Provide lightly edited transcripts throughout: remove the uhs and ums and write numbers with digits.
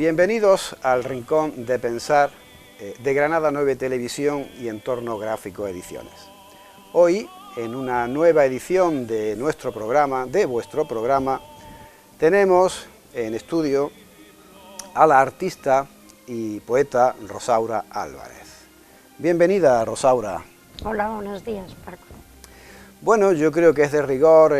Bienvenidos al Rincón de Pensar de Granada 9 Televisión y Entorno Gráfico Ediciones. Hoy, en una nueva edición de nuestro programa, de vuestro programa, tenemos en estudio a la artista y poeta Rosaura Álvarez. Bienvenida, Rosaura. Hola, buenos días, Paco. Bueno, yo creo que es de rigor,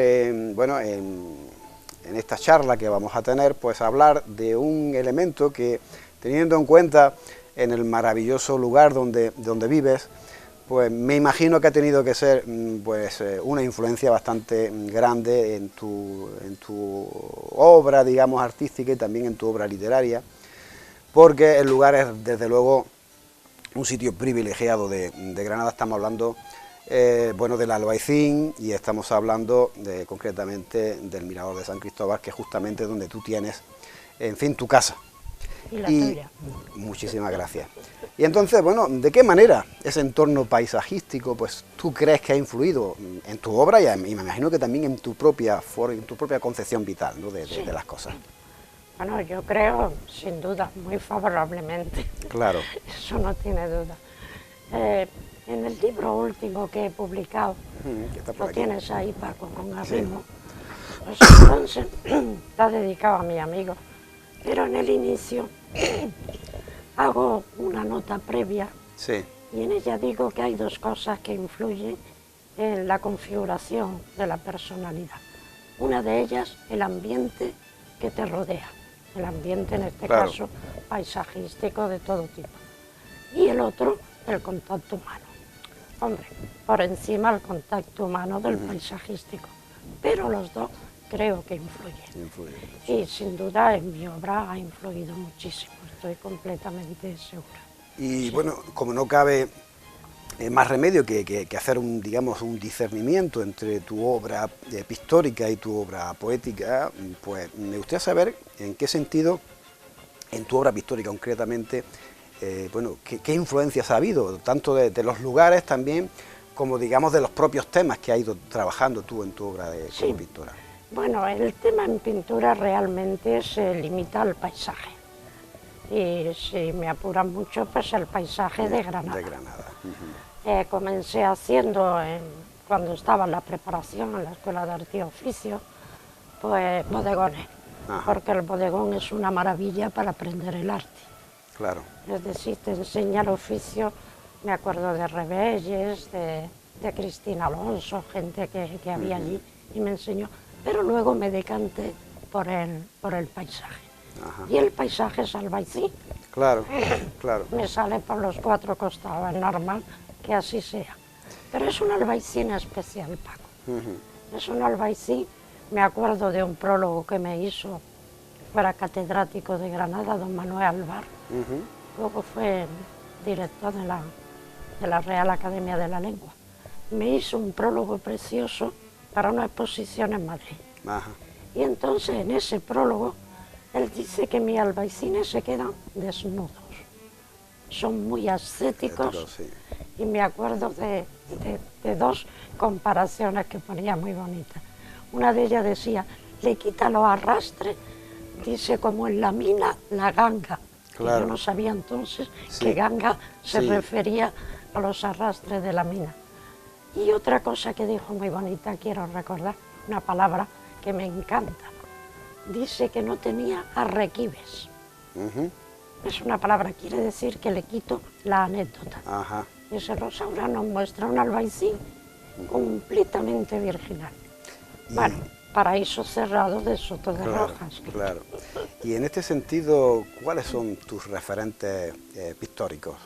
en esta charla que vamos a tener, pues hablar de un elemento que, teniendo en cuenta en el maravilloso lugar donde vives, pues me imagino que ha tenido que ser pues una influencia bastante grande en tu obra, digamos, artística y también en tu obra literaria, porque el lugar es, desde luego, un sitio privilegiado de Granada. Estamos hablando del Albaicín, y estamos hablando concretamente del Mirador de San Cristóbal, que es justamente donde tú tienes, en fin, tu casa. Y la tuya. Muchísimas gracias. Y entonces, bueno, ¿de qué manera ese entorno paisajístico, pues tú crees que ha influido en tu obra y me imagino que también en tu propia concepción vital, ¿no? de las cosas? Bueno, yo creo, sin duda, muy favorablemente. Claro. Eso no tiene duda. En el libro último que he publicado, lo tienes ahí, Paco, con arrimo, sí. Pues entonces está dedicado a mi amigo, pero en el inicio hago una nota previa, sí. Y en ella digo que hay dos cosas que influyen en la configuración de la personalidad. Una de ellas, el ambiente que te rodea, el ambiente en este caso paisajístico de todo tipo, y el otro, el contacto humano. Hombre, por encima el contacto humano del paisajístico, pero los dos creo que influyen. Y sin duda en mi obra ha influido muchísimo, estoy completamente segura. Y sí. Bueno, como no cabe más remedio que hacer un discernimiento entre tu obra pictórica y tu obra poética, pues me gustaría saber en qué sentido, en tu obra pictórica concretamente, ¿qué influencias ha habido, tanto de los lugares también, como digamos de los propios temas que has ido trabajando tú en tu obra como pintora? Bueno, el tema en pintura realmente se limita al paisaje. Y si me apuran mucho, pues el paisaje de Granada. De Granada. Comencé haciendo, cuando estaba en la preparación en la Escuela de Arte y Oficio, pues bodegones, porque el bodegón es una maravilla para aprender el arte. Claro. Es decir, te enseña el oficio, me acuerdo de Rebelles, de Cristina Alonso, gente que había allí, y me enseñó, pero luego me decanté por el paisaje. Y el paisaje es Albaicín. Claro, claro. Me sale por los cuatro costados, es normal que así sea. Pero es un Albaicín especial, Paco. Es un Albaicín, me acuerdo de un prólogo que me hizo, fuera catedrático de Granada, don Manuel Alvar. Luego fue director de la Real Academia de la Lengua. Me hizo un prólogo precioso para una exposición en Madrid. Y entonces en ese prólogo él dice que mis albaicines se quedan desnudos. Son muy ascéticos, y me acuerdo de dos comparaciones que ponía muy bonitas. Una de ellas decía, le quita los arrastres, dice como en la mina, la ganga. Claro. Yo no sabía entonces que ganga se refería a los arrastres de la mina. Y otra cosa que dijo muy bonita, quiero recordar, una palabra que me encanta. Dice que no tenía arrequibes. Es una palabra, quiere decir que le quito la anécdota. Y ese Rosaura nos muestra un Albaicín completamente virginal. Bueno, paraíso cerrado de Soto de Rojas. Claro. Y en este sentido, ¿cuáles son tus referentes pictóricos?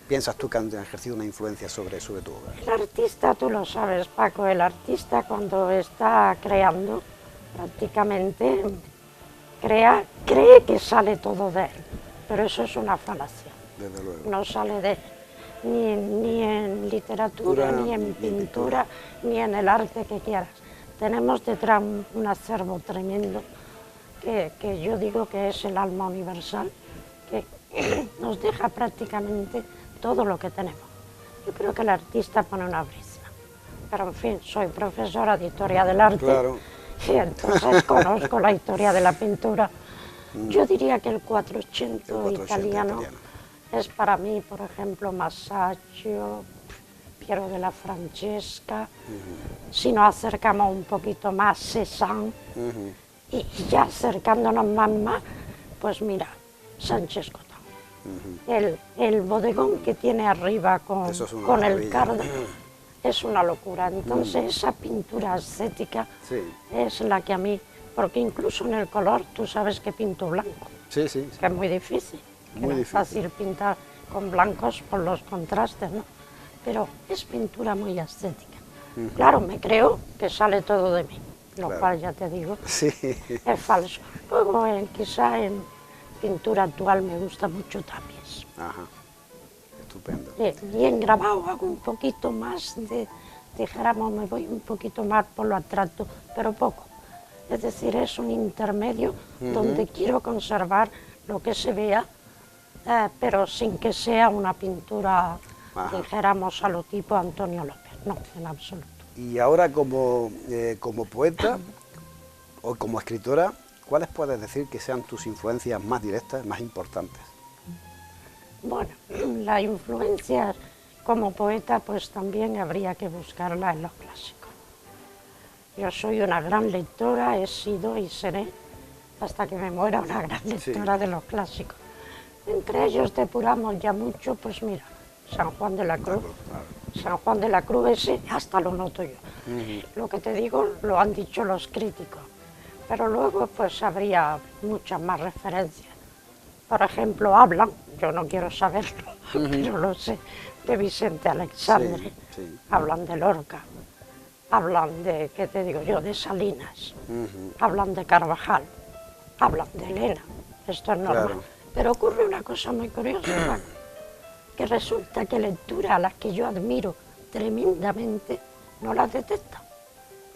¿Piensas tú que han ejercido una influencia sobre tu obra? El artista, tú lo sabes, Paco, el artista cuando está creando, prácticamente cree que sale todo de él, pero eso es una falacia. Desde luego. No sale de él, ni en literatura, ni en pintura, ni en el arte que quieras. Tenemos detrás un acervo tremendo que yo digo que es el alma universal, que nos deja prácticamente todo lo que tenemos. Yo creo que el artista pone una brisa, pero en fin, soy profesora de Historia del Arte. Claro. Y entonces conozco la historia de la pintura Yo diría que el Quattrocento El Quattrocento italiano italiano. es para mí, por ejemplo, Masaccio, Piero de la Francesca. Si nos acercamos un poquito más, Cézanne. Y ya acercándonos más, pues mira, Sánchez Cotán. El bodegón que tiene arriba con Eso es una el maravilla. cardo es una locura. Entonces esa pintura ascética Sí. es la que a mí, porque incluso en el color tú sabes que pinto blanco, Sí, sí, sí. que es muy difícil, que Muy no es difícil. fácil pintar con blancos por los contrastes, ¿no? Pero es pintura muy ascética. Claro, me creo que sale todo de mí, lo Claro. cual ya te digo, Sí. es falso. Luego, quizá en pintura actual me gusta mucho Tapies. Ajá. Estupendo. Y en grabado hago un poquito más dijéramos, me voy un poquito más por lo abstracto, pero poco. Es decir, es un intermedio donde quiero conservar lo que se vea, pero sin que sea una pintura, Ajá. dijéramos, a lo tipo Antonio López. No, en absoluto. Y ahora como poeta o como escritora, ¿cuáles puedes decir que sean tus influencias más directas, más importantes? Bueno, la influencia como poeta pues también habría que buscarla en los clásicos. Yo soy una gran lectora, he sido y seré, hasta que me muera, una gran lectora de los clásicos. Entre ellos depuramos ya mucho, pues mira, San Juan de la Cruz. San Juan de la Cruz ese hasta lo noto yo. Lo que te digo lo han dicho los críticos, pero luego pues habría muchas más referencias. Por ejemplo, hablan, yo no quiero saberlo, pero lo sé, de Vicente Aleixandre, Sí. hablan de Lorca, hablan de, ¿qué te digo yo?, de Salinas, hablan de Carvajal, hablan de Elena, esto es normal. Claro. Pero ocurre una cosa muy curiosa, Paco, que resulta que lecturas a las que yo admiro tremendamente no las detectan.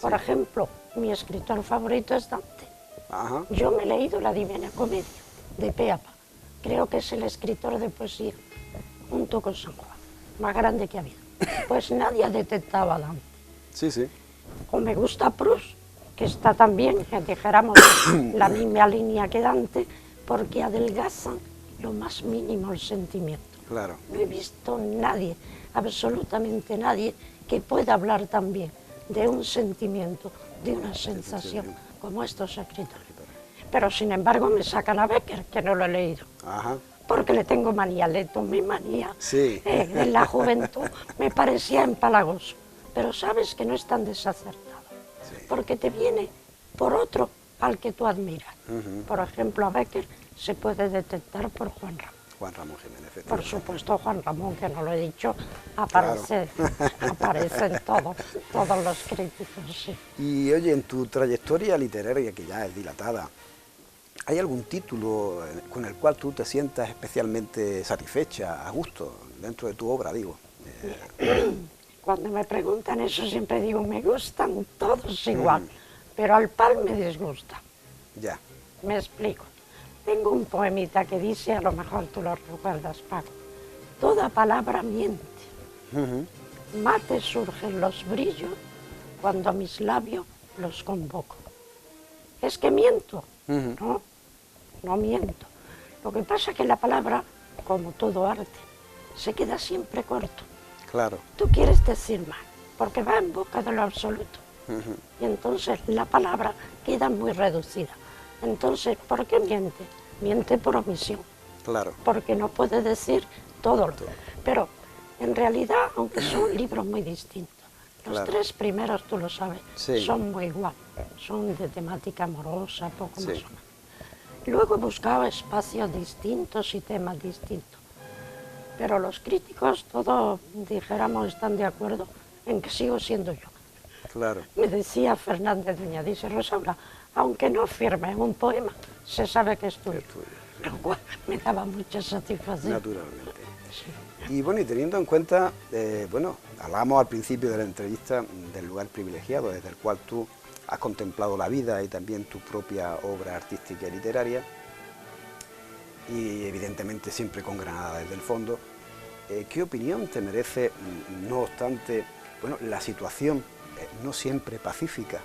Por ejemplo, mi escritor favorito es Dante. Ajá. Yo me he leído la Divina Comedia de pe a pa. Creo que es el escritor de poesía, junto con San Juan, más grande que ha habido. Pues nadie ha detectado a Dante. Sí, sí. O me gusta Proust, que está también, que dijéramos, la misma línea que Dante, porque adelgazan lo más mínimo el sentimiento. Claro. No he visto nadie, absolutamente nadie, que pueda hablar también de un sentimiento, de una sensación, como estos escritores. Pero sin embargo me sacan a Becker, que no lo he leído, Ajá. porque le tengo manía, le tomé manía. Sí. En la juventud me parecía empalagoso, pero sabes que no es tan desacertado, porque te viene por otro al que tú admiras. Por ejemplo, a Becker se puede detectar por Juan Ramón. Juan Ramón Jiménez, Por efectivamente. supuesto, Juan Ramón, que no lo he dicho, aparece, aparecen todos los críticos, sí. Y oye, en tu trayectoria literaria, que ya es dilatada, ¿hay algún título con el cual tú te sientas especialmente satisfecha, a gusto, dentro de tu obra, digo? Cuando me preguntan eso siempre digo, me gustan todos igual, pero al par me disgusta. Ya. Me explico. Tengo un poemita que dice, a lo mejor tú lo recuerdas, Paco, toda palabra miente, mate surgen los brillos cuando a mis labios los convoco. Es que miento, no miento. Lo que pasa es que la palabra, como todo arte, se queda siempre corto. Claro. Tú quieres decir más, porque va en boca de lo absoluto. Y entonces la palabra queda muy reducida. Entonces, ¿por qué miente? Miente por omisión, Claro. porque no puede decir todo. Pero en realidad, aunque son libros muy distintos, los Claro. tres primeros, tú lo sabes, Sí. son muy iguales. Son de temática amorosa, poco Sí. más o menos. Luego he buscado espacios distintos y temas distintos. Pero los críticos, todos, dijéramos, están de acuerdo en que sigo siendo yo. Claro. Me decía Fernández Duña, dice, Rosaura, aunque no firme un poema, se sabe que es tuyo. Lo cual me daba mucha satisfacción. Naturalmente. Sí. Y bueno, y teniendo en cuenta, bueno, hablábamos al principio de la entrevista del lugar privilegiado desde el cual tú has contemplado la vida y también tu propia obra artística y literaria, y evidentemente siempre con Granada desde el fondo. ¿Qué opinión te merece, no obstante, bueno, la situación no siempre pacífica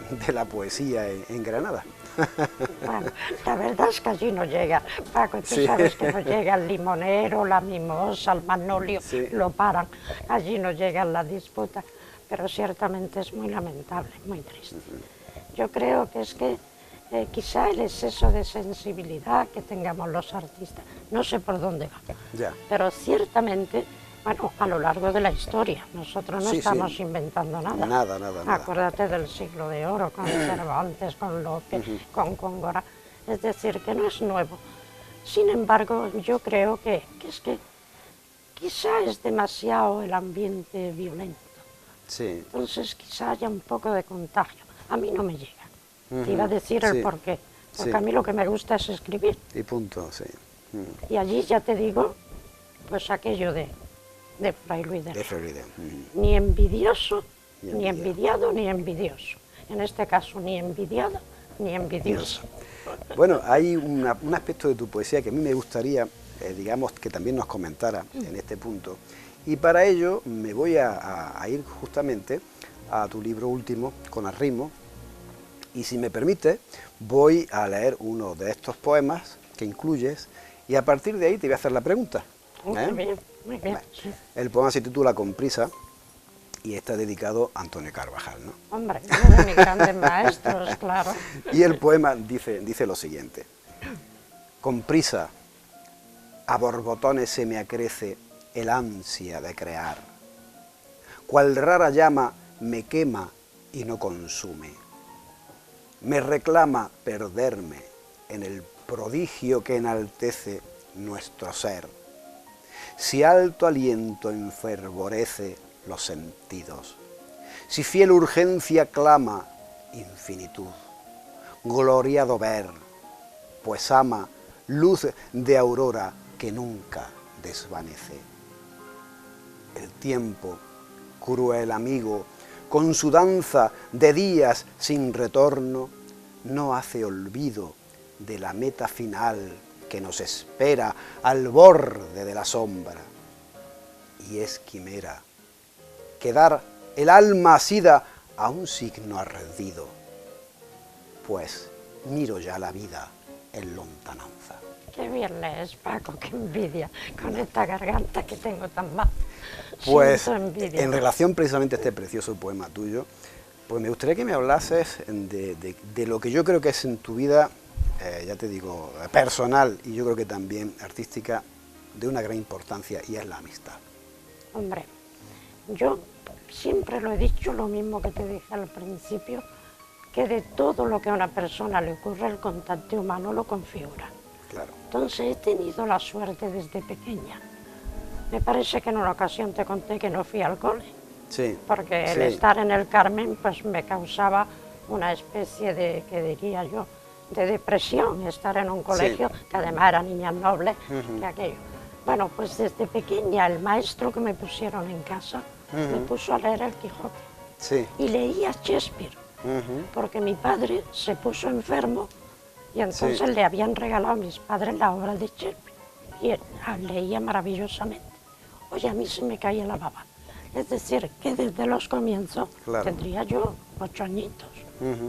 de la poesía en Granada. Bueno, la verdad es que allí no llega, Paco, tú Sí. sabes que no llega el limonero, la mimosa, el magnolio, Sí. lo paran, allí no llega la disputa, pero ciertamente es muy lamentable, muy triste. Yo creo que es que quizá el exceso de sensibilidad que tengamos los artistas, no sé por dónde va, Ya. pero ciertamente, bueno, a lo largo de la historia, nosotros no Sí, sí. estamos inventando nada. Nada. Acuérdate del siglo de oro, con Cervantes, con Lope, con Góngora, es decir, que no es nuevo. Sin embargo, yo creo que es que quizá es demasiado el ambiente violento, Sí. entonces quizá haya un poco de contagio. A mí no me llega. Te iba a decir el Sí. porqué, porque Sí. a mí lo que me gusta es escribir. Y punto, sí. Y allí ya te digo, pues aquello de Fray Luis de De Rey. Florida. Ni envidioso, Ni ni envidiado, ni envidioso. En este caso, ni envidiado, ni envidioso. Bueno, hay un aspecto de tu poesía que a mí me gustaría, digamos, que también nos comentara en este punto. Y para ello me voy a ir justamente a tu libro último, Con Arrimo, y si me permite, voy a leer uno de estos poemas que incluyes, y a partir de ahí te voy a hacer la pregunta. Muy bien, muy bien. Sí. El poema se titula Con prisa y está dedicado a Antonio Carvajal, ¿no? Hombre, uno de mis grandes maestros, claro. Y el poema dice lo siguiente: con prisa, a borbotones se me acrece el ansia de crear, cual rara llama me quema y no consume, me reclama perderme en el prodigio que enaltece nuestro ser, si alto aliento enfervorece los sentidos, si fiel urgencia clama infinitud, gloriado ver, pues ama luz de aurora que nunca desvanece. El tiempo, cruel amigo, con su danza de días sin retorno, no hace olvido de la meta final que nos espera al borde de la sombra. Y es quimera quedar el alma asida a un signo ardido, pues miro ya la vida en lontananza. Qué bien lees, Paco, qué envidia con esta garganta que tengo tan mal. Pues Siento envidia. en relación precisamente a este precioso poema tuyo, pues me gustaría que me hablases de lo que yo creo que es en tu vida, ya te digo, personal y yo creo que también artística, de una gran importancia, y es la amistad. Hombre, yo siempre lo he dicho, lo mismo que te dije al principio, que de todo lo que a una persona le ocurre, el contacto humano lo configura. Claro. Entonces he tenido la suerte desde pequeña. Me parece que en una ocasión te conté que no fui al cole, Sí. porque el sí. estar en el Carmen pues me causaba una especie de, ¿qué diría yo?, de depresión, estar en un colegio, que además eran niñas nobles, que aquello. Bueno, pues desde pequeña el maestro que me pusieron en casa me puso a leer El Quijote Sí. y leía Shakespeare, porque mi padre se puso enfermo y entonces Sí. le habían regalado a mis padres la obra de Shakespeare y él leía maravillosamente. Oye, a mí se me caía la baba. Es decir, que desde los comienzos Claro. tendría yo 8 añitos.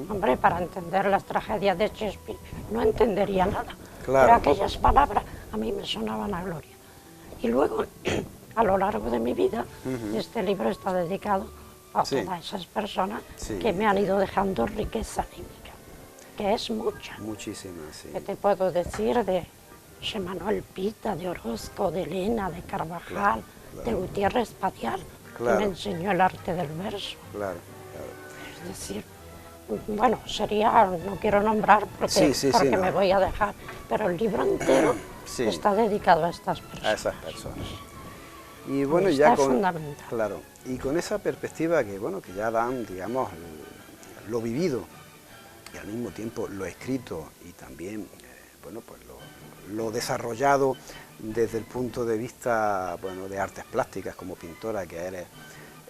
Hombre, para entender las tragedias de Shakespeare no entendería nada, Claro. pero aquellas palabras a mí me sonaban a gloria. Y luego, a lo largo de mi vida, este libro está dedicado a Sí. todas esas personas Sí. que me han ido dejando riqueza anímica, que es mucha. Muchísimas, sí. ¿Qué te puedo decir de José Manuel Pita, de Orozco, de Elena, de Carvajal, de Gutiérrez Patiar, Claro. que me enseñó el arte del verso? Claro. Es decir, bueno, sería, no quiero nombrar porque, Sí, porque no. me voy a dejar, pero el libro entero Sí. está dedicado a estas personas. A esas personas. Y bueno, Amistad ya con, fundamental. claro, y con esa perspectiva que bueno, que ya dan, digamos, lo vivido y al mismo tiempo lo escrito y también, bueno, pues lo desarrollado desde el punto de vista, bueno, de artes plásticas como pintora que eres,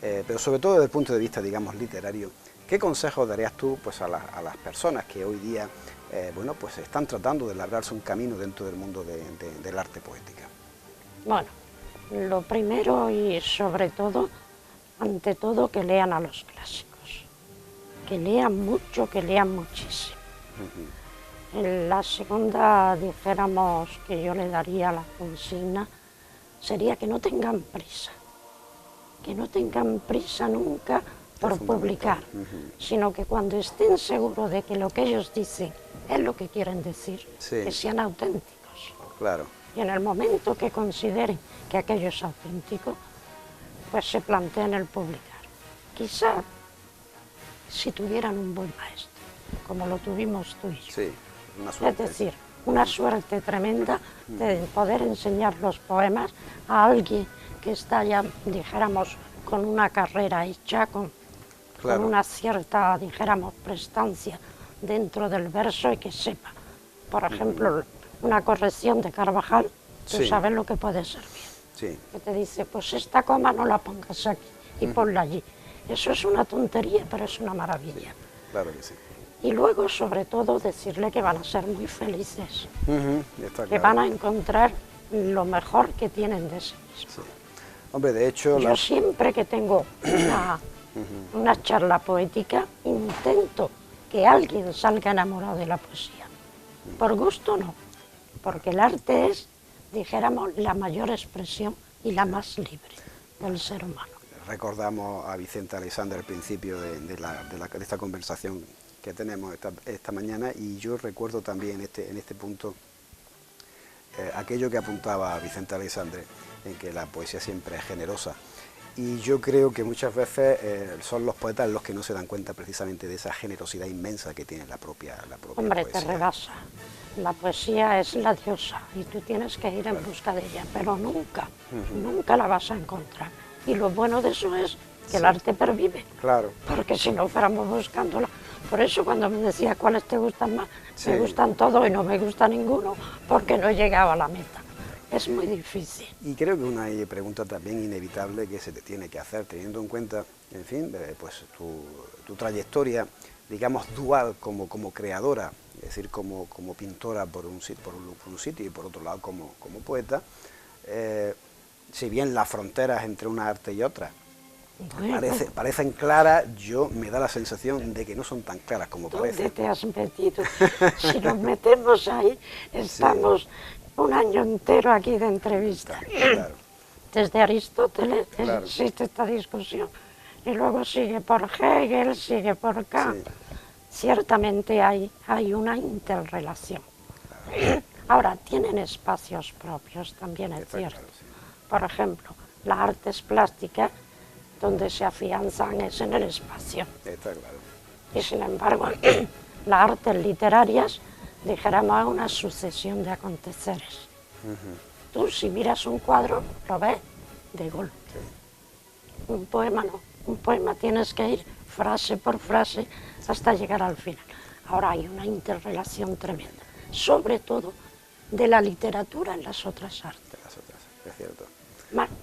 pero sobre todo desde el punto de vista, digamos, literario. ¿Qué consejos darías tú, pues, a las personas que hoy día, bueno, pues están tratando de labrarse un camino dentro del mundo del arte poética? Bueno, lo primero y sobre todo, ante todo, que lean a los clásicos. que lean mucho, que lean muchísimo. En la segunda, dijéramos, que yo le daría la consigna, sería que no tengan prisa. Que no tengan prisa nunca por publicar, sino que cuando estén seguros de que lo que ellos dicen es lo que quieren decir, que sean auténticos. Claro. Y en el momento que consideren que aquello es auténtico, pues se planteen el publicar. Quizá si tuvieran un buen maestro, como lo tuvimos tú y yo. Sí, una suerte. Es decir, una suerte tremenda de poder enseñar los poemas a alguien que está ya, dijéramos, con una carrera hecha, con una cierta, dijéramos, prestancia dentro del verso y que sepa. Por ejemplo, una corrección de Carvajal, tú sabes lo que puede servir. Sí. Que te dice, pues esta coma no la pongas aquí y ponla allí. Eso es una tontería, pero es una maravilla. Sí, claro que sí. Y luego, sobre todo, decirle que van a ser muy felices, Está que claro. van a encontrar lo mejor que tienen de sí mismos. Sí. Hombre, de hecho... Yo siempre que tengo una charla poética, intento que alguien salga enamorado de la poesía. Por gusto no, porque el arte es, dijéramos, la mayor expresión y la más libre del ser humano. Recordamos a Vicente Aleixandre al principio de esta conversación que tenemos esta mañana, y yo recuerdo también en este punto aquello que apuntaba Vicente Aleixandre, en que la poesía siempre es generosa. Y yo creo que muchas veces son los poetas los que no se dan cuenta precisamente de esa generosidad inmensa que tiene la propia Hombre, poesía. te rebasa. La poesía es la diosa y tú tienes que ir en busca de ella, pero nunca, nunca la vas a encontrar. Y lo bueno de eso es que el arte pervive. Claro. Porque si no fuéramos buscándola. Por eso cuando me decía cuáles te gustan más, me gustan todos y no me gusta ninguno, porque no he llegado a la meta. Es muy difícil. Y creo que una pregunta también inevitable que se te tiene que hacer, teniendo en cuenta, en fin, pues tu trayectoria, digamos, dual como creadora, es decir, como pintora por un sitio y por otro lado como poeta, si bien las fronteras entre una arte y otra parecen claras, me da la sensación de que no son tan claras como parecen. ¿Dónde te has metido? Si nos metemos ahí, estamos un año entero aquí de entrevista. Claro. Desde Aristóteles existe esta discusión. Y luego sigue por Hegel, sigue por Kant. Ciertamente hay una interrelación. Ahora, tienen espacios propios, también es cierto. Claro, sí. Por ejemplo, las artes plásticas, donde se afianzan es en el espacio. Está claro. Y sin embargo, las artes literarias, dijéramos, es una sucesión de aconteceres. Tú, si miras un cuadro, lo ves de golpe. Un poema no. Un poema tienes que ir frase por frase hasta llegar al final. Ahora hay una interrelación tremenda, sobre todo de la literatura en las otras artes. Es cierto.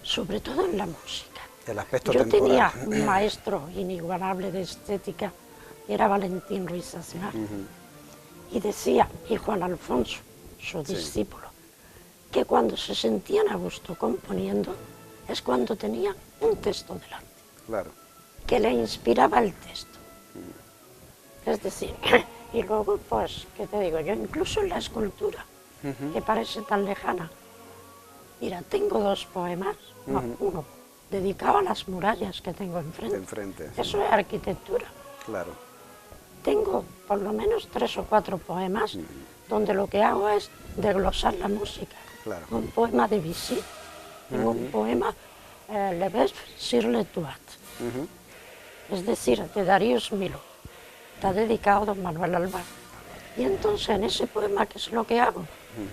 Sobre todo en la música. El aspecto Yo temporal. tenía un maestro inigualable de estética, era Valentín Ruiz Aznar, y decía, y Juan Alfonso, su discípulo, que cuando se sentían a gusto componiendo es cuando tenían un texto delante, Claro. que le inspiraba el texto. Es decir, y luego, pues, ¿qué te digo yo? Incluso en la escultura, que parece tan lejana. Mira, tengo dos poemas, uno dedicado a las murallas que tengo enfrente. Eso es arquitectura. Claro. Tengo por lo menos 3 o 4 poemas donde lo que hago es desglosar la música. Claro. Un poema de Bizet, un poema Le Vesper sur le Toit, es decir, de Darius Milhaud. Está dedicado a don Manuel Alvar. Y entonces en ese poema, ¿qué es lo que hago?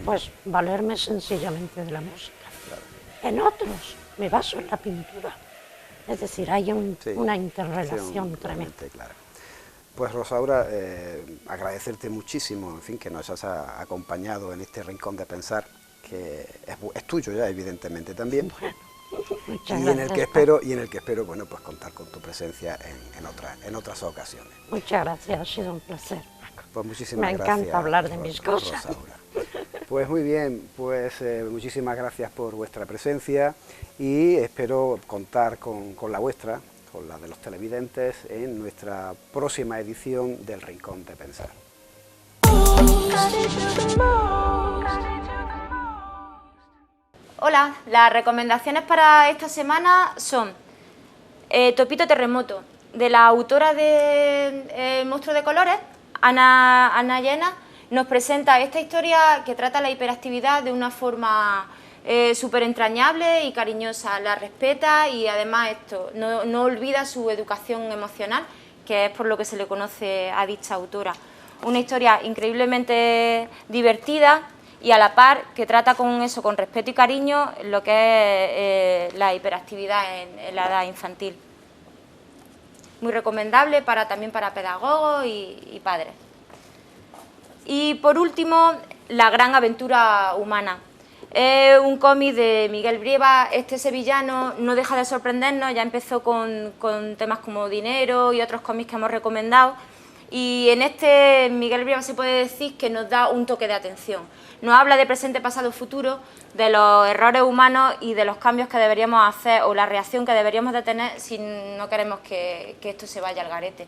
Pues valerme sencillamente de la música. Claro. En otros me baso en la pintura. Es decir, hay una interrelación tremenda. Claro. Pues Rosaura, agradecerte muchísimo, en fin, que nos has acompañado en este rincón de pensar, que es tuyo ya, evidentemente también. Bueno, muchas y gracias. en el que espero, bueno, pues contar con tu presencia en otras ocasiones. Muchas gracias, ha sido un placer, Paco. Pues muchísimas gracias. Me encanta hablar de mis cosas. Rosaura. Pues muy bien, pues muchísimas gracias por vuestra presencia y espero contar con la vuestra, por la de los televidentes en nuestra próxima edición del Rincón de Pensar. Hola, las recomendaciones para esta semana son Topito Terremoto, de la autora de El monstruo de colores, Ana Llena, nos presenta esta historia que trata la hiperactividad de una forma súper entrañable y cariñosa, la respeta y además no olvida su educación emocional, que es por lo que se le conoce a dicha autora. Una historia increíblemente divertida y a la par que trata con respeto y cariño, lo que es la hiperactividad en la edad infantil. Muy recomendable también para pedagogos y padres. Y por último, La gran aventura humana. Es un cómic de Miguel Brieva. Este sevillano no deja de sorprendernos, ya empezó con temas como Dinero y otros cómics que hemos recomendado. Y en este Miguel Brieva se puede decir que nos da un toque de atención. Nos habla de presente, pasado, futuro, de los errores humanos y de los cambios que deberíamos hacer o la reacción que deberíamos de tener si no queremos que esto se vaya al garete.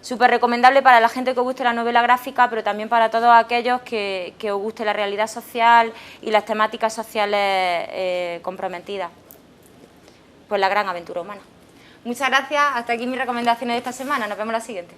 Súper recomendable para la gente que os guste la novela gráfica, pero también para todos aquellos que os guste la realidad social y las temáticas sociales comprometidas. Pues La gran aventura humana. Muchas gracias, hasta aquí mis recomendaciones de esta semana, nos vemos la siguiente.